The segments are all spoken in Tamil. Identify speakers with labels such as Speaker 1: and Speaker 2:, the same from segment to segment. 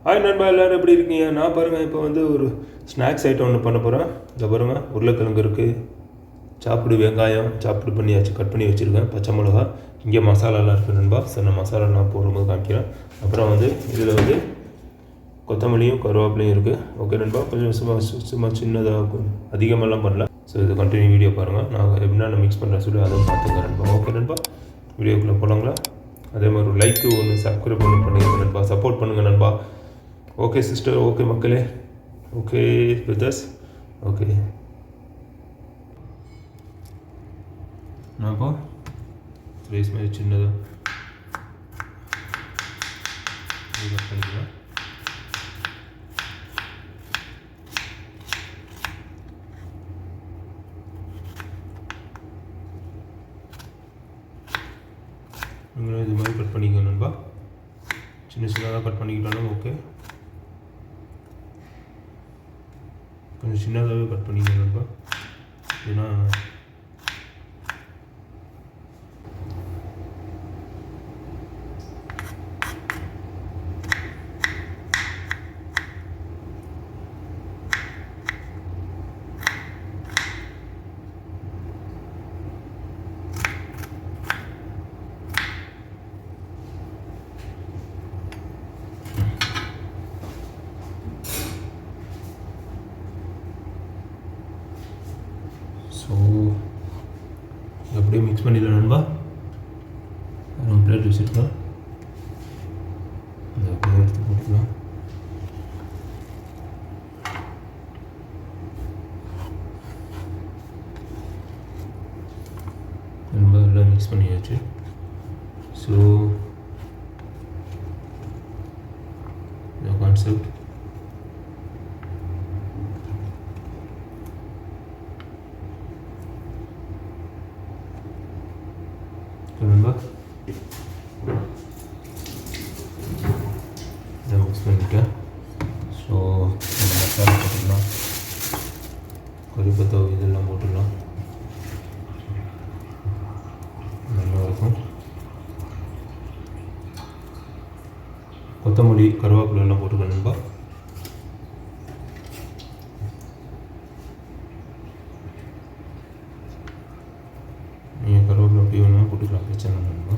Speaker 1: ஹாய் நண்பா, எல்லோரும் எப்படி இருக்கீங்க? நான் பாருங்கள் இப்போ வந்து ஒரு ஸ்நாக்ஸ் ஐட்டம் ஒன்று பண்ண போகிறேன். இதை பாருங்கள், உருளைக்கிழங்கு இருக்குது, சாப்பிடு வெங்காயம் சாப்பிடு பண்ணியாச்சு, கட் பண்ணி வச்சுருக்கேன், பச்சை மிளகா, இங்கே மசாலாலாம் இருக்குது நண்பா. சரி, நான் மசாலா நான் போடும்போது காமிக்கிறேன். அப்புறம் வந்து இதில் வந்து கொத்தமல்லியும் கருவேப்பிலையும் இருக்குது. ஓகே நண்பா, கொஞ்சம் சும்மா சின்னதாக அதிகமாகலாம் பண்ணல. ஸோ இது கண்டினியூ வீடியோ பாருங்கள். நான் எப்படின்னா மிக்ஸ் பண்ணுறேன் சொல்லி அதை பார்த்துங்க நண்பா. ஓகே நண்பா, வீடியோக்குள்ளே போகலாங்களா? அதே மாதிரி ஒரு லைக்கு ஒன்று சப்ஸ்கிரைப் ஒன்று பண்ணுங்கள் நண்பா, சப்போர்ட் பண்ணுங்கள் நண்பா. ஓகே சிஸ்டர், ஓகே மக்களே, ஓகே பிரதர்ஸ், ஓகே. நான் இப்போ ரைஸ் மாதிரி சின்னதாக பண்ணிக்கலாம். நீங்களும் இது மாதிரி கட் பண்ணிக்கணும் நண்பா, சின்ன சின்னதாக கட் பண்ணிக்கிட்டாலும் ஓகே. கொஞ்சம் சின்னதாகவே கட் பண்ணிக்கணும் நண்பா, ஏன்னா ஸோ அப்படியே மிக்ஸ் பண்ணிடலாம் நண்பா. நம்ம பிளேட் வச்சுருக்கலாம், அதை அப்படியே எடுத்து போட்டுக்கலாம். ரொம்ப எல்லாம் மிக்ஸ் பண்ணியாச்சு. ஸோ இந்த கான்செப்ட் நண்பா இதை மிக்ஸ் பண்ணிட்டேன். ஸோ இந்த மசாலா போட்டுடலாம், கறிப்பத்தோ இதெல்லாம் போட்டுடலாம், நல்லாயிருக்கும். கொத்தமல்லி கருவேப்பிலை எல்லாம் போட்டுக்கலாம் நண்பா. நீங்கள் கருவேப்பிலை எப்படி வேணும்னா போட்டுக்கலாம், பிரச்சனை நண்பா.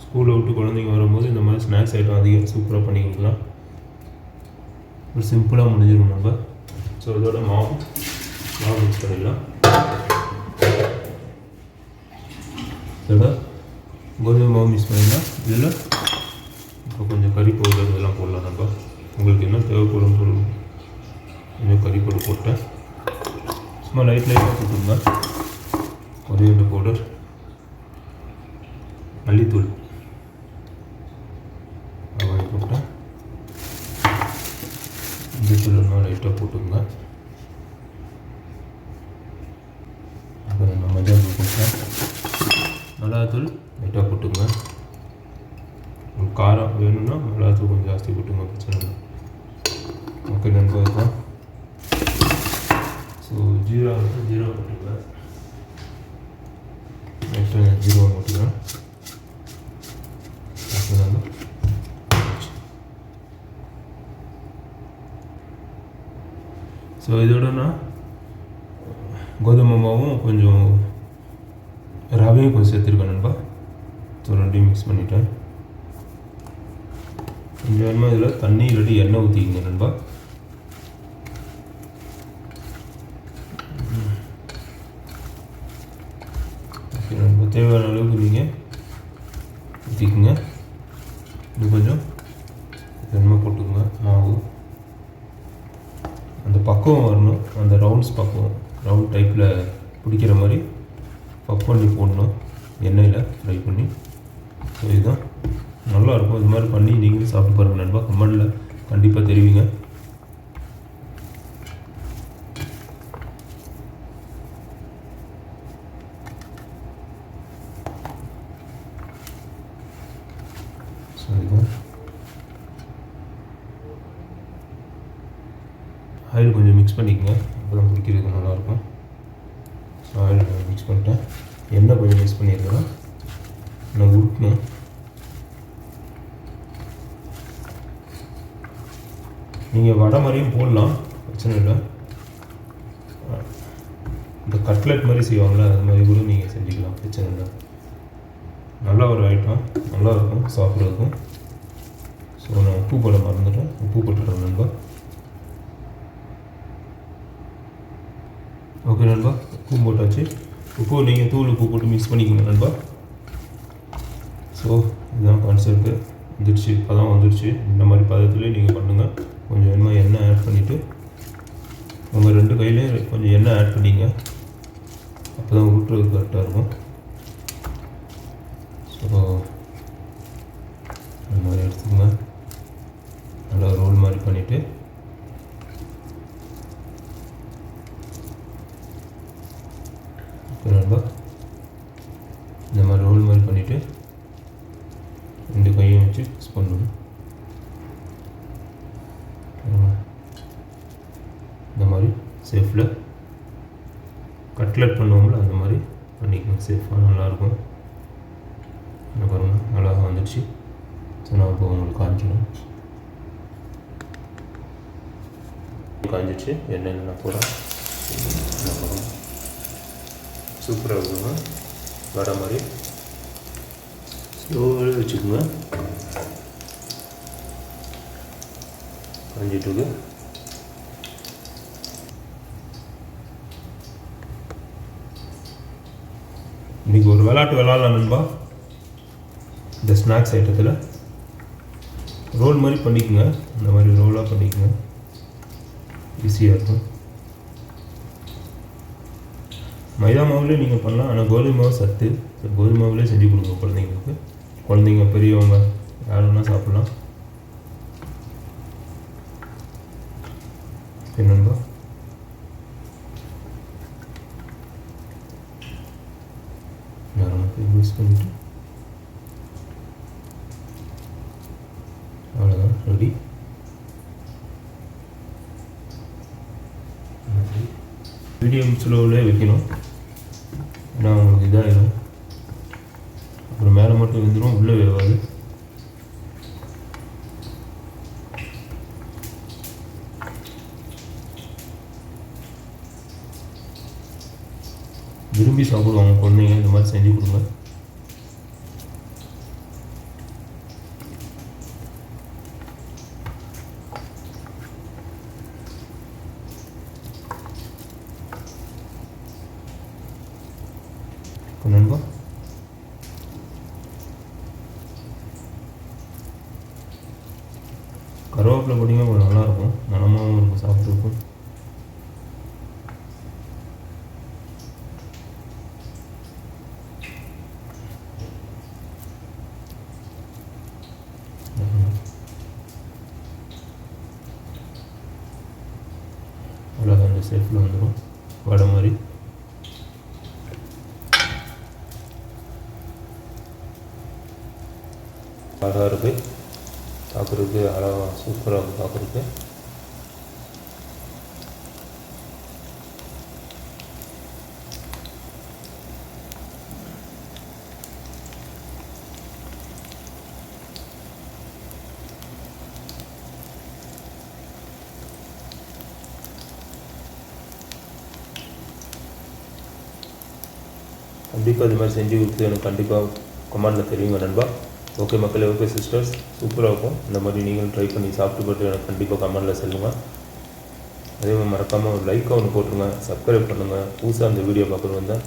Speaker 1: ஸ்கூலை விட்டு குழந்தைங்க வரும்போது இந்த மாதிரி ஸ்நாக்ஸ் ஐட்டம் அதிகம் சூப்பராக பண்ணி கொடுக்கலாம். ஒரு சிம்பிளாக முடிஞ்சிடும் நம்ம. ஸோ இதோட மாவு மிக்ஸ் பண்ணிடலாம். இதோட கோதுமை மாவு மிக்ஸ் பண்ணிடலாம். இதில் இப்போ கொஞ்சம் கறி பவுடர் இதெல்லாம் போடலாம் நம்ம. உங்களுக்கு என்ன தேவைப்படும் பொருள் கொஞ்சம் கறி பவுடர் போட்டேன், சும்மா லைட்டாக போட்டுருங்க. கொரியாண்டர் பவுடர், மல்லித்தூள் வாங்கி போட்டேன், இந்த தூள்லாம் லைட்டாக போட்டுங்க. அப்புறம் நம்ம மஞ்சள் தூள் போட்டேன், மிளகாத்தூள் லைட்டாக போட்டுங்க. உங்களுக்கு காரம் வேணும்னா மிளகாத்தூள் கொஞ்சம் ஜாஸ்தி போட்டுங்க, பிரச்சனை இல்லை. ஓகே நண்பா, இருக்கும். ஸோ ஜீரா போட்டுங்க, லைட்டாக ஜீரோ போட்டுக்கிறேன். ஸோ இதோட நான் கோதுமை மாவும் கொஞ்சம் ரவையும் கொஞ்சம் சேர்த்துருக்கேன் நண்பா. ஸோ ரெண்டையும் மிக்ஸ் பண்ணிவிட்டேன். கொஞ்சம் வேணுமா இதில் தண்ணி இல்லாட்டி எண்ணெய் ஊற்றிக்கிங்க நண்பா. ஓகே நண்பா, தேவையான அளவுக்கு நீங்கள் ஊற்றிக்குங்க. இது கொஞ்சம் எண்ணெய் போட்டுக்குங்க. மாவு அந்த பக்குவம் வரணும், அந்த ரவுண்ட்ஸ் பக்குவம், ரவுண்ட் டைப்பில் பிடிக்கிற மாதிரி பஃப் பண்ணி போடணும், எண்ணெயில் ஃப்ரை பண்ணி. ஸோ இதுதான் நல்லாயிருக்கும். இது மாதிரி பண்ணி நீங்களும் சாப்பிட்டு பாருங்கள் நண்பா. கமெண்டில் கண்டிப்பாக தெரிவிங்க. ஸோ இதுதான் ஆயில் கொஞ்சம் மிக்ஸ் பண்ணிக்கோங்க, அப்போ தான் பிடிக்கிறதுக்கு நல்லாயிருக்கும். ஆயில் மிக்ஸ் பண்ணிட்டேன். எண்ணெய் கொஞ்சம் மிக்ஸ் பண்ணியிருக்கிறேன். நான் உருட்டணும். நீங்கள் வடை மாதிரியும் போடலாம், பிரச்சனை இல்லை. இந்த கட்லெட் மாதிரி செய்வாங்களே, அது மாதிரி கூட நீங்கள் செஞ்சுக்கலாம், பிரச்சனை இல்லை. நல்ல ஒரு ஐட்டம், நல்லாயிருக்கும் சாப்பிட்றதுக்கும். ஸோ நான் உப்பு போட மறந்துட்டேன், உப்பு போட்டுடுறேன் நண்பா. ஓகே நண்பா, உப்பு போட்டாச்சு. உப்பு நீங்கள் தூள் உப்பு போட்டு மிக்ஸ் பண்ணிக்கோங்க நண்பா. ஸோ இதுதான் கான்செப்ட்டு. வந்துடுச்சு, பதம் வந்துடுச்சு. இந்த மாதிரி பதத்துலேயே நீங்கள் பண்ணுங்கள். கொஞ்சம் எண்ணெய் ஆட் பண்ணிவிட்டு உங்கள் 2 கையிலையும் கொஞ்சம் எண்ணெய் ஆட் பண்ணிங்க, அப்போ தான் உருட்டுறது கரெக்டாக இருக்கும். ஸோ இந்த மாதிரி எடுத்துக்கோங்க. நல்லா ரோல் மாதிரி பண்ணிவிட்டு நண்பா இந்த மாதிரி ரோல் மாதிரி பண்ணிவிட்டு 2 கையும் வச்சு மிக்ஸ் பண்ணணும். இந்த மாதிரி சேஃபில் கட்லெட் பண்ணுவோம்ல, அந்த மாதிரி பண்ணிக்கணும். சேஃபாக நல்லாயிருக்கும். என்ன பாருங்கள், அழகாக வந்துடுச்சு. ஸோ நான் இப்போ உங்களுக்கு காமிக்கணும். காஞ்சிச்சு, எண்ணெய் நான் போகிறேன். சூப்பராக இருக்குங்க, வடை மாதிரி. ஸ்லோவாக வச்சுக்கோங்க. காஞ்சிட்டு இன்றைக்கி ஒரு விளாட்லாம் நண்பா. இந்த ஸ்நாக்ஸ் ஐட்டத்தில் ரோல் மாதிரி பண்ணிக்கோங்க. இந்த மாதிரி ரோலாக பண்ணிக்கோங்க, ஈஸியாக இருக்கும். மைதா மாவுலேயே நீங்கள் பண்ணலாம், ஆனால் கோதுமை மாவு சத்து. கோதுமை மாவுலேயே செஞ்சு கொடுங்க குழந்தைங்களுக்கு. குழந்தைங்க பெரியவங்க யார் வேணால் சாப்பிட்லாம். நண்பா யூஸ் பண்ணிவிட்டு அவ்வளோதான், ரெடி. மீடியம் ஸ்லோவிலே வைக்கணும், ஏன்னா உங்களுக்கு இதாகிடும். அப்புறம் மேலே மட்டும் வெந்துடும், உள்ளே வேவாது. விரும்பி சாப்பிடுவாங்க குழந்தைங்க, இந்த மாதிரி செஞ்சு கொடுங்க. நண்பா கருவேப்பிலை போட்டிங்கன்னா கொஞ்சம் நல்லாயிருக்கும், மனமாகவும் இருக்கும் சாப்பிட்றதுக்கும். அவ்வளோதான், அந்த ஷேப்பில் வந்துடும் வடை மாதிரி. அழகாக இருக்குது பார்க்குறதுக்கு, அழகாக சூப்பராக இருக்குது பார்க்குறதுக்கு. கண்டிப்பாக இது மாதிரி செஞ்சு கொடுத்து எனக்கு கண்டிப்பாக கமெண்டில் தெரியுங்க நண்பா. ஓகே மக்களே, ஓகே சிஸ்டர்ஸ், சூப்பராக இருக்கும். இந்த மாதிரி நீங்களும் ட்ரை பண்ணி சாப்பிட்டு போட்டு எனக்கு கண்டிப்பாக கமெண்டில் சொல்லுங்கள். அதே மாதிரி மறக்காமல் ஒரு லைக் ஒன்று போட்டுருங்க, சப்ஸ்கிரைப் பண்ணுங்கள். புதுசாக அந்த வீடியோ பார்க்குறது வந்தால்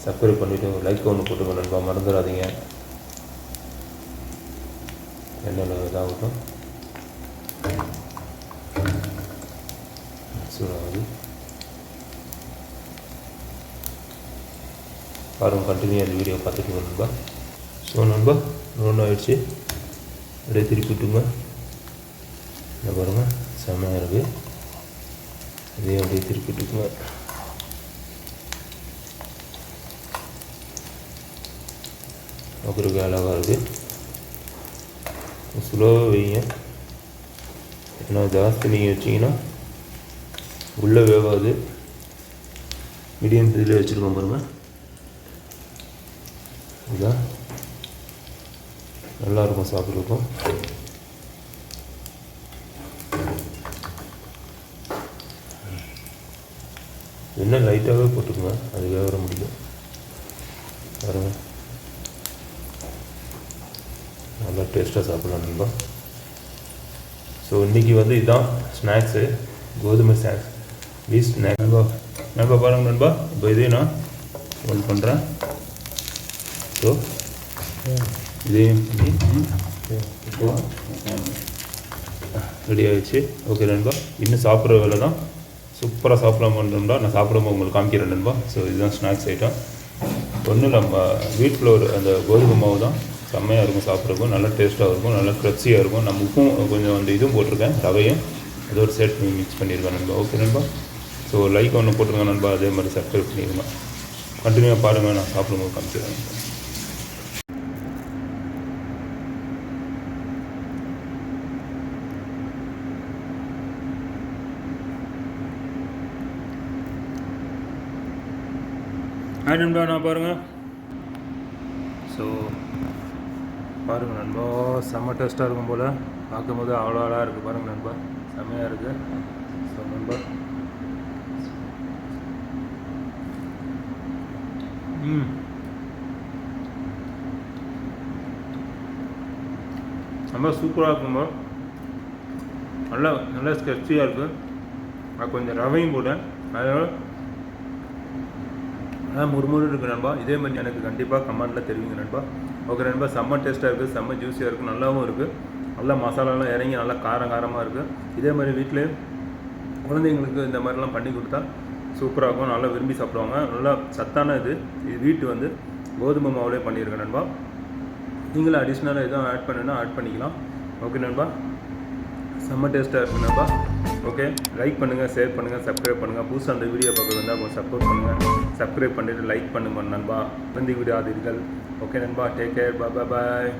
Speaker 1: சப்ஸ்கிரைப் பண்ணிவிட்டு ஒரு லைக் ஒன்று போட்டுருங்க நண்பா, மறந்துடாதீங்க. என்னென்ன இதாகட்டும் சூடாகுது பாருங்கள், கண்டினியூ அந்த வீடியோ பார்த்துட்டு நண்பா. ஸோ நண்பா ரவுண்ட் ஆகிடுச்சு, அப்படியே திருப்பி விட்டுங்க. இந்த பாருங்கள் செம்மையாக இருக்குது, இதே அப்படியே திருப்பி விட்டுக்குங்க. அப்புறம் அழகாக இருக்குது. ஸ்லோவாக வைங்க, ஏன்னா ஜாஸ்தி நீங்கள் வச்சிங்கன்னா உள்ளே வேகாது. மீடியம் இதில் வச்சுருக்கோம் பாருங்கள். இதுதான் நல்லாயிருக்கும் சாப்பிட்றதுக்கும். இன்னும் லைட்டாகவே போட்டுக்கோங்க, அது வேக முடியும். பாருங்கள், நல்லா டேஸ்ட்டாக சாப்பிட்லாம் நண்பா. ஸோ இன்றைக்கி வந்து இதுதான் ஸ்நாக்ஸு, கோதுமை ஸ்நாக்ஸ் வீட் ஸ்நாக் நண்பா. நண்பா பாருங்கள் நண்பா, இப்போ இதையும் நான் ஹோல்ட் பண்ணுறேன். ஸோ இதையும் ரெடி ஆகிடுச்சு. ஓகே நண்பா, இன்னும் சாப்பிட்ற வேலை தான். சூப்பராக சாப்பிடலாம் பண்ணுறோம்டா. நான் சாப்பிடும்போது உங்களுக்கு காமிக்கிறேன் நண்பா. ஸோ இதுதான் ஸ்நாக்ஸ் ஐட்டம். ஒன்றும் நம்ம வீட் ஃப்ளோர் அந்த கோதுமை மாவு தான் செம்மையாக இருக்கும், சாப்பிட்றதுக்கும் நல்லா டேஸ்ட்டாக இருக்கும், நல்லா க்ரப்ஸியாக இருக்கும். நம்ம உப்பும் கொஞ்சம் அந்த இதுவும் போட்டிருக்கேன், ரவையும் அதோடு சேர்த்து மிக்ஸ் பண்ணியிருக்கேன் நண்பா. ஓகே நண்பா, ஸோ லைக் ஒன்று போட்டுருங்க நண்பா, அதே மாதிரி சப்ஸ்கிரைப் பண்ணிடுங்க. கண்டினியூவாக பாருங்கள், நான் சாப்பிடும்போது காமிக்கிறேன். ஹாய் நண்பா, நான் பாருங்கள். ஸோ பாருங்கள் நண்பா, செம்ம டேஸ்ட்டாக இருக்கும் போல். பார்க்கும்போது அவ்வளோ அழகாக இருக்குது. பாருங்கள் நண்பா, செம்மையாக இருக்குது. ஸோ நண்பா, ரொம்ப சூப்பராக இருக்கும்போ. நல்லா ஸ்கெட்சியாக இருக்குது. அது கொஞ்சம் ரவையும் போட்டேன், அதனால் முறுமுறு இருக்குது நண்பா. இதே மாதிரி எனக்கு கண்டிப்பாக கமெண்ட்டில் தெரிவிங்க நண்பா. ஓகே நண்பா, செம்ம டேஸ்ட்டாக இருக்குது, செம்ம ஜூஸியாக இருக்குது, நல்லாவும் இருக்குது. நல்லா மசாலாலாம் இறங்கி நல்லா காரமாக இருக்குது. இதே மாதிரி வீட்டிலே குழந்தைங்களுக்கு இந்த மாதிரிலாம் பண்ணி கொடுத்தா சூப்பராக இருக்கும், நல்லா விரும்பி சாப்பிடுவாங்க. நல்லா சத்தான இது வீட்டு வந்து கோதுமை மாவுலேயே பண்ணியிருக்கேன் நண்பா. நீங்களும் அடிஷ்னலாக எதுவும் ஆட் பண்ணுன்னா ஆட் பண்ணிக்கலாம். ஓகே நண்பா, செம்ம டேஸ்ட்டாக இருக்குது நண்பா. ஓகே, லைக் பண்ணுங்கள், ஷேர் பண்ணுங்கள், சப்ஸ்கிரைப் பண்ணுங்கள். புதுசாக அந்த வீடியோ பார்க்க வந்தால் கொஞ்சம் சப்போர்ட் பண்ணுங்கள். சப்ஸ்கிரைப் பண்ணிவிட்டு லைக் பண்ணுங்கள் நண்பா. வந்து விடாதீர்கள். ஓகே நண்பா, டேக் கேர், பாய்.